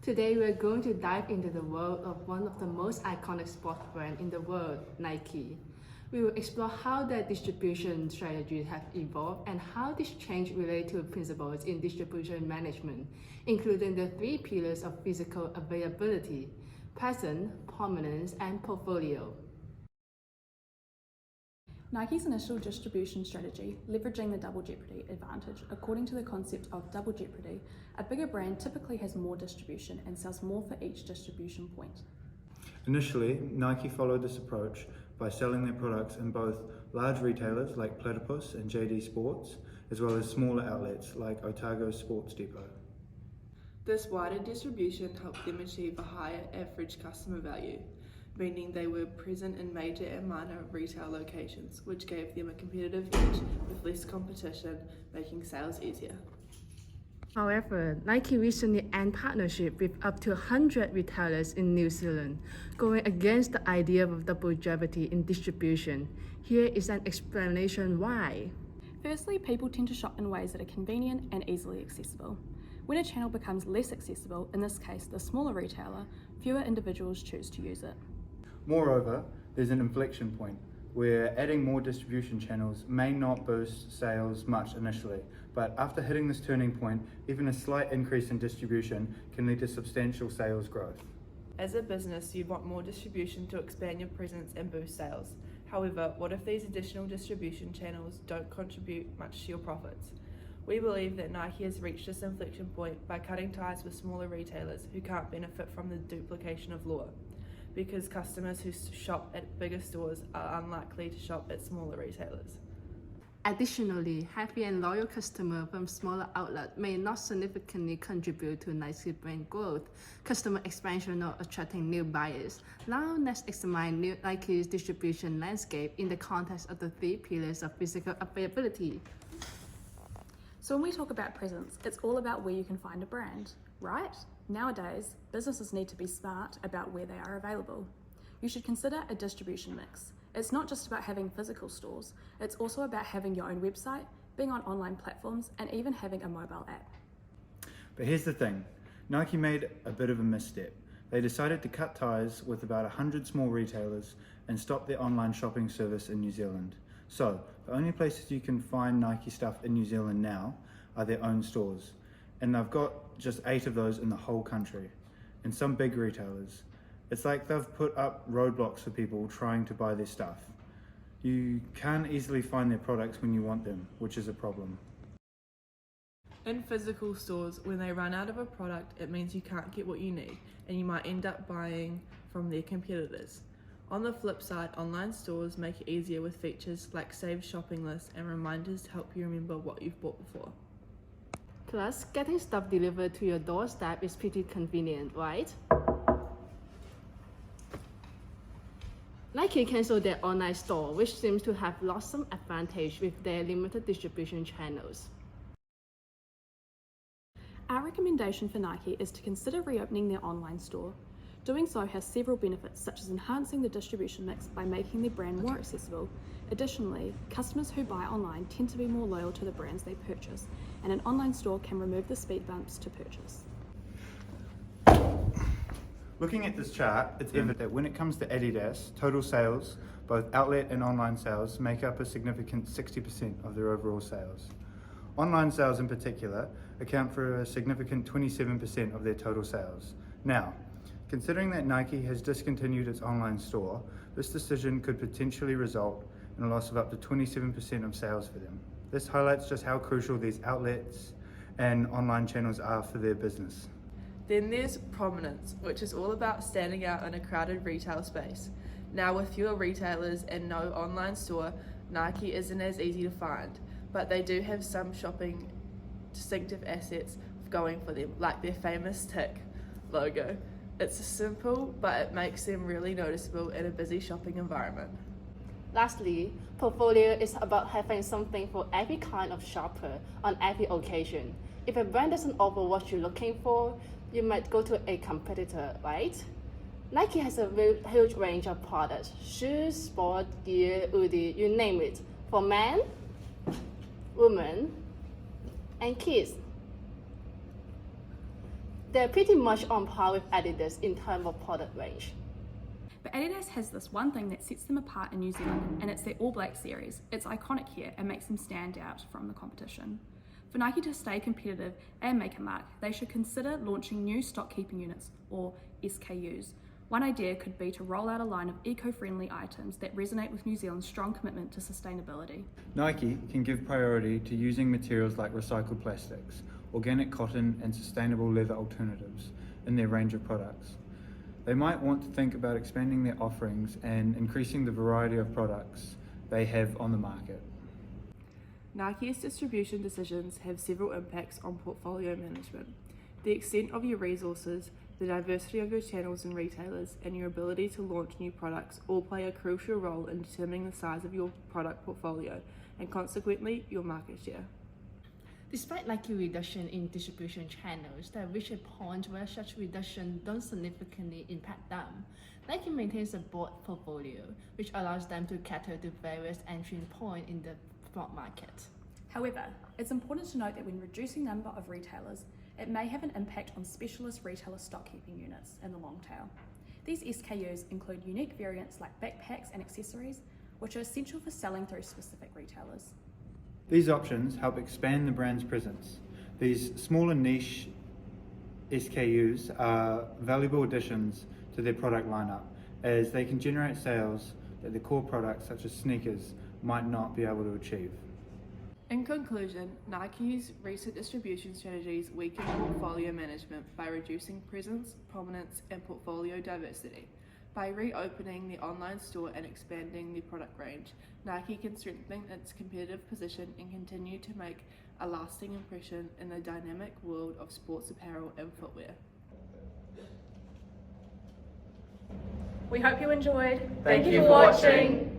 Today we're going to dive into the world of one of the most iconic sports brands in the world, Nike. We will explore how their distribution strategies have evolved and how this change relates to principles in distribution management, including the three pillars of physical availability: presence, prominence, and portfolio. Nike's initial distribution strategy, leveraging the double jeopardy advantage. According to the concept of double jeopardy, a bigger brand typically has more distribution and sells more for each distribution point. Initially, Nike followed this approach by selling their products in both large retailers like Platypus and JD Sports, as well as smaller outlets like Otago Sports Depot. This wider distribution helped them achieve a higher average customer value, meaning they were present in major and minor retail locations, which gave them a competitive edge with less competition, making sales easier. However, Nike recently ended partnership with up to 100 retailers in New Zealand, going against the idea of double jeopardy in distribution. Here is an explanation why. Firstly, people tend to shop in ways that are convenient and easily accessible. When a channel becomes less accessible, in this case the smaller retailer, fewer individuals choose to use it. Moreover, there's an inflection point where adding more distribution channels may not boost sales much initially, but after hitting this turning point, even a slight increase in distribution can lead to substantial sales growth. As a business, you'd want more distribution to expand your presence and boost sales. However, what if these additional distribution channels don't contribute much to your profits? We believe that Nike has reached this inflection point by cutting ties with smaller retailers who can't benefit from the duplication of law, because customers who shop at bigger stores are unlikely to shop at smaller retailers. Additionally, happy and loyal customers from smaller outlets may not significantly contribute to Nike brand growth, customer expansion, or attracting new buyers. Now let's examine Nike's distribution landscape in the context of the three pillars of physical availability. So when we talk about presence, it's all about where you can find a brand, right? Nowadays, businesses need to be smart about where they are available. You should consider a distribution mix. It's not just about having physical stores, it's also about having your own website, being on online platforms, and even having a mobile app. But here's the thing, Nike made a bit of a misstep. They decided to cut ties with about 100 small retailers and stop their online shopping service in New Zealand. So, the only places you can find Nike stuff in New Zealand now are their own stores. And they've got just 8 of those in the whole country, and some big retailers. It's like they've put up roadblocks for people trying to buy their stuff. You can't easily find their products when you want them, which is a problem. In physical stores, when they run out of a product, it means you can't get what you need, and you might end up buying from their competitors. On the flip side, online stores make it easier with features like saved shopping lists and reminders to help you remember what you've bought before. Plus, getting stuff delivered to your doorstep is pretty convenient, right? Nike canceled their online store, which seems to have lost some advantage with their limited distribution channels. Our recommendation for Nike is to consider reopening their online store. Doing so has several benefits, such as enhancing the distribution mix by making their brand more accessible. Additionally, customers who buy online tend to be more loyal to the brands they purchase, and an online store can remove the speed bumps to purchase. Looking at this chart, it's evident that when it comes to Adidas, total sales, both outlet and online sales, make up a significant 60% of their overall sales. Online sales in particular account for a significant 27% of their total sales. Now, considering that Nike has discontinued its online store, this decision could potentially result in a loss of up to 27% of sales for them. This highlights just how crucial these outlets and online channels are for their business. Then there's prominence, which is all about standing out in a crowded retail space. Now with fewer retailers and no online store, Nike isn't as easy to find, but they do have some shopping distinctive assets going for them, like their famous tick logo. It's simple, but it makes them really noticeable in a busy shopping environment. Lastly, portfolio is about having something for every kind of shopper on every occasion. If a brand doesn't offer what you're looking for, you might go to a competitor, right? Nike has a huge range of products: shoes, sport gear, hoodie, you name it, for men, women, and kids. They're pretty much on par with Adidas in terms of product range. But Adidas has this one thing that sets them apart in New Zealand, and it's their All Black series. It's iconic here and makes them stand out from the competition. For Nike to stay competitive and make a mark, they should consider launching new stock keeping units, or SKUs. One idea could be to roll out a line of eco-friendly items that resonate with New Zealand's strong commitment to sustainability. Nike can give priority to using materials like recycled plastics, organic cotton and sustainable leather alternatives in their range of products. They might want to think about expanding their offerings and increasing the variety of products they have on the market. Nike's distribution decisions have several impacts on portfolio management. The extent of your resources, the diversity of your channels and retailers, and your ability to launch new products all play a crucial role in determining the size of your product portfolio and consequently your market share. Despite Nike reduction in distribution channels, they reach a point where such reduction don't significantly impact them. Nike maintains a broad portfolio, which allows them to cater to various entry points in the sport market. However, it's important to note that when reducing the number of retailers, it may have an impact on specialist retailer stock keeping units in the long tail. These SKUs include unique variants like backpacks and accessories, which are essential for selling through specific retailers. These options help expand the brand's presence. These smaller niche SKUs are valuable additions to their product lineup, as they can generate sales that the core products such as sneakers might not be able to achieve. In conclusion, Nike's recent distribution strategies weaken portfolio management by reducing presence, prominence, and portfolio diversity. By reopening the online store and expanding the product range, Nike can strengthen its competitive position and continue to make a lasting impression in the dynamic world of sports apparel and footwear. We hope you enjoyed. Thank you for watching.